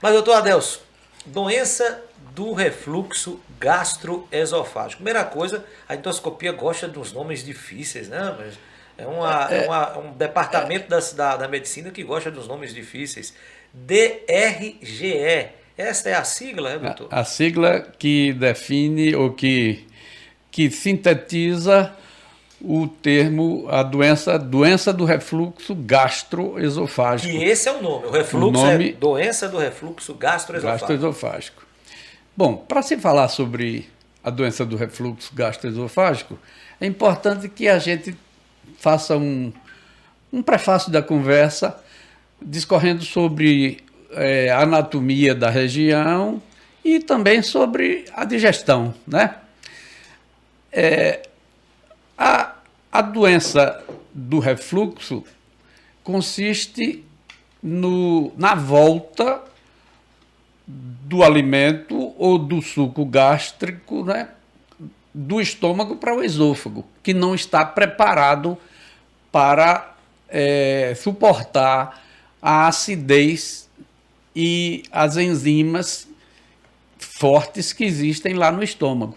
Mas, doutor Adelso, doença do refluxo gastroesofágico. Primeira coisa, a endoscopia gosta dos nomes difíceis, né? Mas é um departamento da medicina que gosta dos nomes difíceis. DRGE. Esta é a sigla, né, doutor? A sigla que define ou que sintetiza o termo, a doença do refluxo gastroesofágico. Que esse é o nome. O refluxo é doença do refluxo gastroesofágico. Bom, para se falar sobre a doença do refluxo gastroesofágico, é importante que a gente faça um prefácio da conversa discorrendo sobre a anatomia da região e também sobre a digestão, né? A doença do refluxo consiste na volta do alimento ou do suco gástrico, né, do estômago para o esôfago, que não está preparado para suportar a acidez e as enzimas fortes que existem lá no estômago.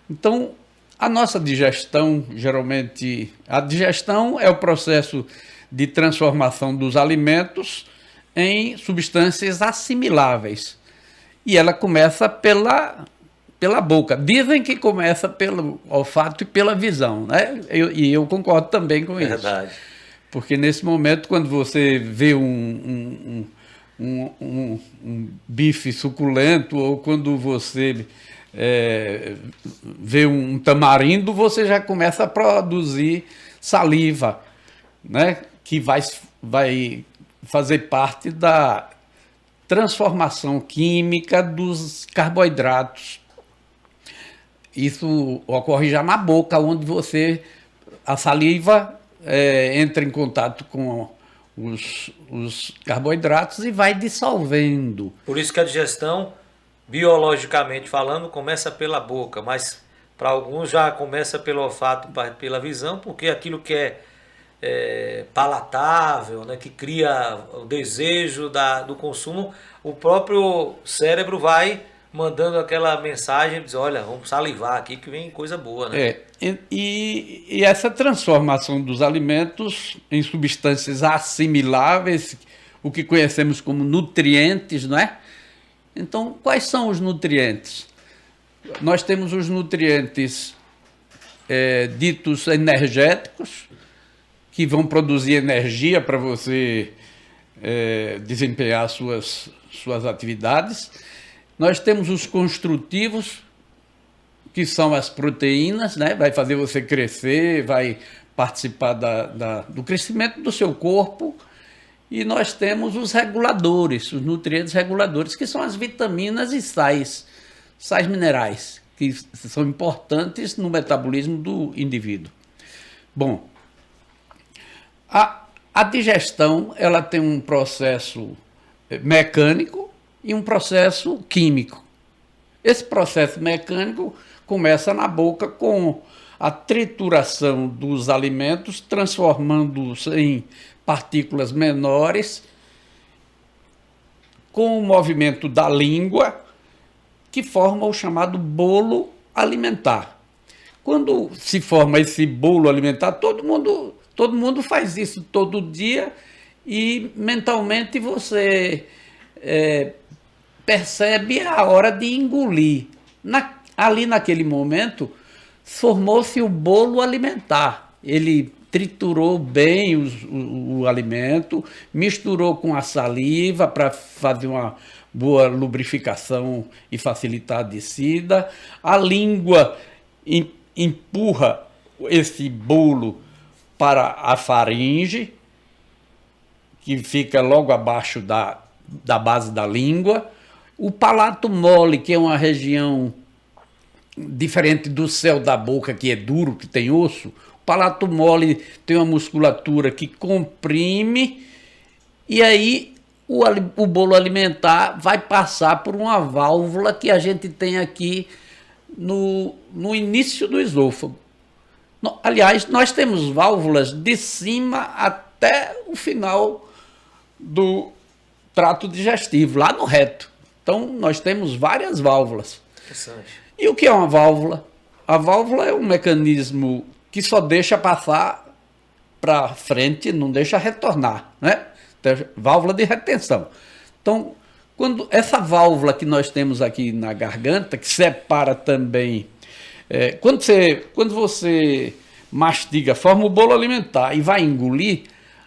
Então, a nossa digestão, geralmente, a digestão é o processo de transformação dos alimentos em substâncias assimiláveis. E ela começa pela boca. Dizem que começa pelo olfato e pela visão, né? E eu concordo também com isso. Verdade. Porque nesse momento, quando você vê um bife suculento ou quando você vê um tamarindo, você já começa a produzir saliva, né? Que vai fazer parte da transformação química dos carboidratos. Isso ocorre já na boca, onde a saliva entra em contato com os carboidratos e vai dissolvendo. Por isso que a digestão, biologicamente falando, começa pela boca, mas para alguns já começa pelo olfato, pela visão, porque aquilo que é palatável, né, que cria o desejo do consumo, o próprio cérebro vai mandando aquela mensagem, diz, olha, vamos salivar aqui que vem coisa boa, né? E essa transformação dos alimentos em substâncias assimiláveis, o que conhecemos como nutrientes, não é? Então, quais são os nutrientes? Nós temos os nutrientes ditos energéticos, que vão produzir energia para você desempenhar suas atividades. Nós temos os construtivos, que são as proteínas, né? Vai fazer você crescer, vai participar do crescimento do seu corpo. E nós temos os reguladores, os nutrientes reguladores, que são as vitaminas e sais minerais, que são importantes no metabolismo do indivíduo. Bom, a digestão ela tem um processo mecânico e um processo químico. Esse processo mecânico começa na boca com a trituração dos alimentos, transformando-os em partículas menores, com o movimento da língua, que forma o chamado bolo alimentar. Quando se forma esse bolo alimentar, todo mundo faz isso todo dia e mentalmente você percebe a hora de engolir. Ali naquele momento, formou-se o bolo alimentar. Ele triturou bem o alimento, misturou com a saliva para fazer uma boa lubrificação e facilitar a descida. A língua empurra esse bolo para a faringe, que fica logo abaixo da base da língua. O palato mole, que é uma região diferente do céu da boca, que é duro, que tem osso, o palato mole tem uma musculatura que comprime, e aí o bolo alimentar vai passar por uma válvula que a gente tem aqui no início do esôfago. Aliás, nós temos válvulas de cima até o final do trato digestivo, lá no reto. Então, nós temos várias válvulas. Interessante. E o que é uma válvula? A válvula é um mecanismo que só deixa passar para frente, não deixa retornar, né? Então, válvula de retenção. Então, quando essa válvula que nós temos aqui na garganta, que separa também, quando você mastiga, forma o bolo alimentar e vai engolir,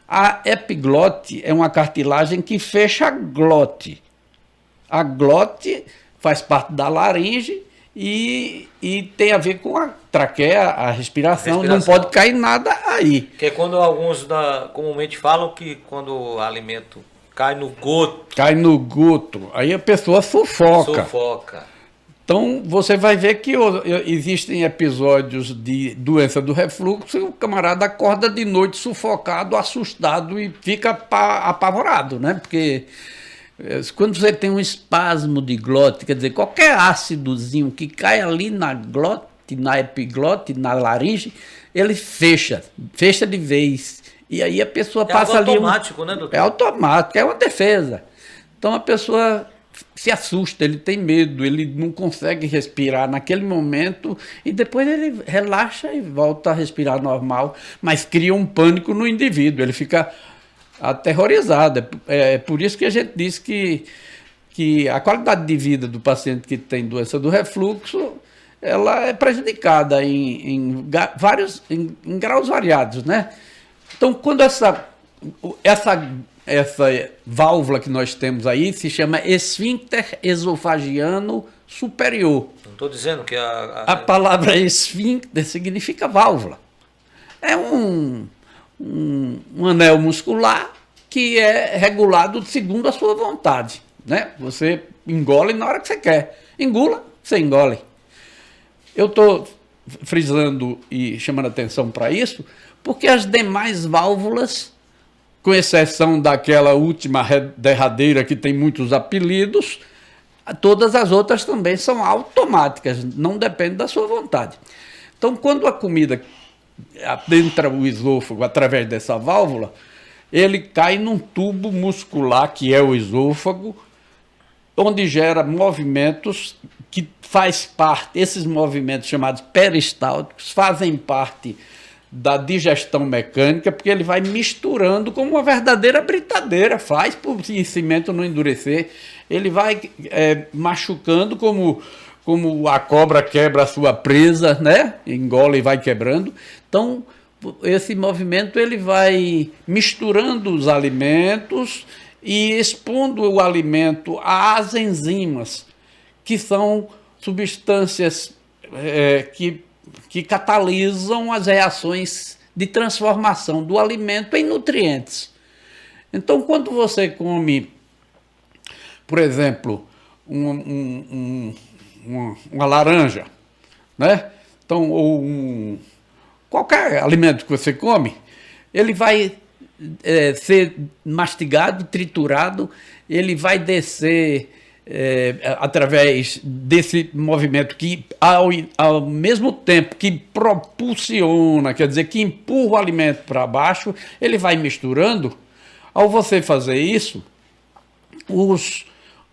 a epiglote é uma cartilagem que fecha a glote. A glote faz parte da laringe e tem a ver com a traqueia, a respiração. Não pode cair nada aí. Que é quando alguns comumente falam que quando o alimento cai no goto. Cai no goto, aí a pessoa sufoca. Então, você vai ver que existem episódios de doença do refluxo e o camarada acorda de noite sufocado, assustado e fica apavorado, né? Porque quando você tem um espasmo de glote, quer dizer, qualquer ácidozinho que cai ali na glote, na epiglote, na laringe, ele fecha de vez. E aí a pessoa passa ali... É automático, né, doutor? É automático, é uma defesa. Então a pessoa se assusta, ele tem medo, ele não consegue respirar naquele momento e depois ele relaxa e volta a respirar normal, mas cria um pânico no indivíduo, ele fica aterrorizado. É por isso que a gente diz que a qualidade de vida do paciente que tem doença do refluxo, ela é prejudicada em graus variados, né? Então, quando essa válvula que nós temos aí se chama esfíncter esofagiano superior. Não estou dizendo que a palavra esfíncter significa válvula. É um anel muscular que é regulado segundo a sua vontade, né? Você engole na hora que você quer. Engula, você engole. Eu estou frisando e chamando atenção para isso, porque as demais válvulas, com exceção daquela última derradeira que tem muitos apelidos, todas as outras também são automáticas, não depende da sua vontade. Então, quando a comida adentra o esôfago através dessa válvula, ele cai num tubo muscular, que é o esôfago, onde gera movimentos que faz parte, esses movimentos chamados peristálticos, fazem parte da digestão mecânica, porque ele vai misturando como uma verdadeira britadeira, faz para o cimento não endurecer, ele vai machucando como a cobra quebra a sua presa, né? Engole e vai quebrando. Então, esse movimento ele vai misturando os alimentos e expondo o alimento às enzimas, que são substâncias que catalisam as reações de transformação do alimento em nutrientes. Então, quando você come, por exemplo, uma laranja, né? Então, ou qualquer alimento que você come, ele vai ser mastigado, triturado, ele vai descer através desse movimento que, ao mesmo tempo que propulsiona, quer dizer, que empurra o alimento para baixo, ele vai misturando. Ao você fazer isso,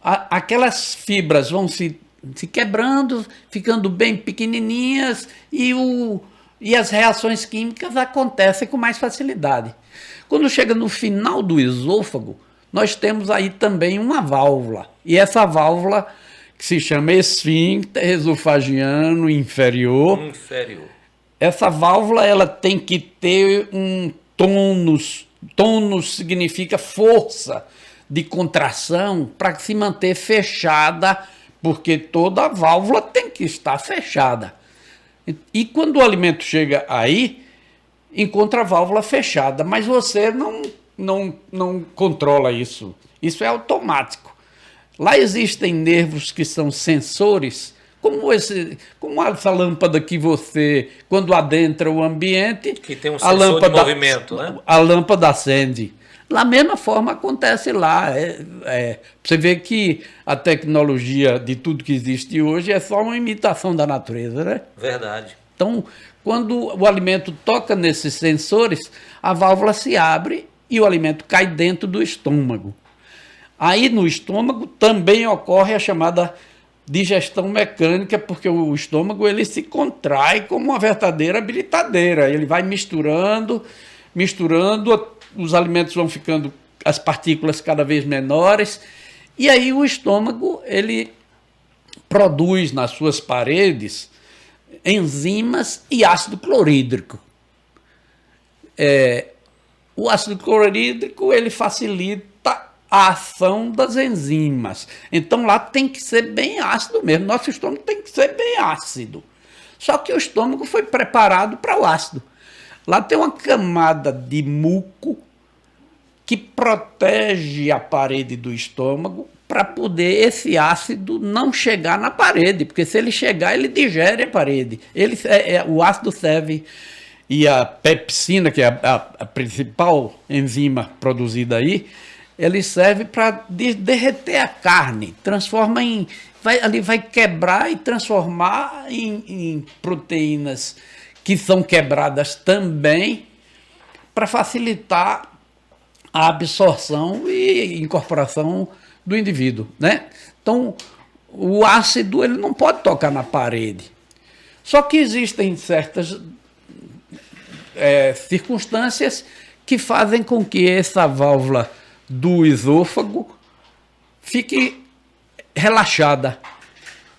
aquelas fibras vão se quebrando, ficando bem pequenininhas e as reações químicas acontecem com mais facilidade. Quando chega no final do esôfago, nós temos aí também uma válvula. E essa válvula, que se chama esfíncter esofagiano inferior. Essa válvula ela tem que ter um tônus. Tônus significa força de contração para se manter fechada, porque toda válvula tem que estar fechada. E quando o alimento chega aí, encontra a válvula fechada, mas você não controla isso. Isso é automático. Lá existem nervos que são sensores, como essa lâmpada que você, quando adentra o ambiente, que tem um sensor de movimento, né? A lâmpada acende. Da mesma forma acontece lá. Você vê que a tecnologia de tudo que existe hoje é só uma imitação da natureza, né? Verdade. Então, quando o alimento toca nesses sensores, a válvula se abre e o alimento cai dentro do estômago. Aí no estômago também ocorre a chamada digestão mecânica, porque o estômago ele se contrai como uma verdadeira britadeira. Ele vai misturando, os alimentos vão ficando, as partículas cada vez menores, e aí o estômago ele produz nas suas paredes enzimas e ácido clorídrico. O ácido clorídrico ele facilita a ação das enzimas. Então lá tem que ser bem ácido mesmo. Nosso estômago tem que ser bem ácido. Só que o estômago foi preparado para o ácido. Lá tem uma camada de muco que protege a parede do estômago para poder esse ácido não chegar na parede, porque se ele chegar, ele digere a parede. O ácido serve, e a pepsina, que é a principal enzima produzida aí, ele serve para derreter a carne, vai quebrar e transformar em proteínas que são quebradas também para facilitar a absorção e incorporação do indivíduo, né? Então, o ácido ele não pode tocar na parede. Só que existem certas circunstâncias que fazem com que essa válvula do esôfago fique relaxada.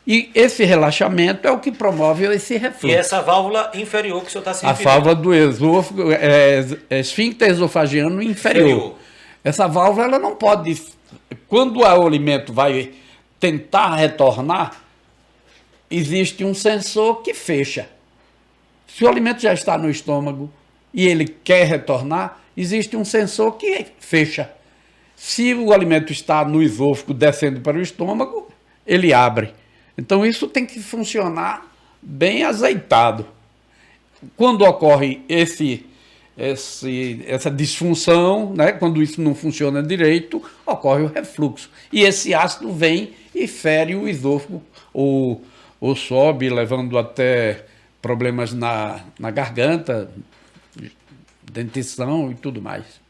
E esse relaxamento é o que promove esse refluxo. E essa válvula inferior que o senhor está se referindo? A válvula do esôfago é esfíncter esofagiano inferior. Essa válvula ela não pode, quando o alimento vai tentar retornar, existe um sensor que fecha. Se o alimento já está no estômago e ele quer retornar, existe um sensor que fecha. Se o alimento está no esôfago descendo para o estômago, ele abre. Então isso tem que funcionar bem azeitado. Quando ocorre essa disfunção, né, quando isso não funciona direito, ocorre o refluxo. E esse ácido vem e fere o esôfago, ou sobe, levando até problemas na garganta, dentição e tudo mais.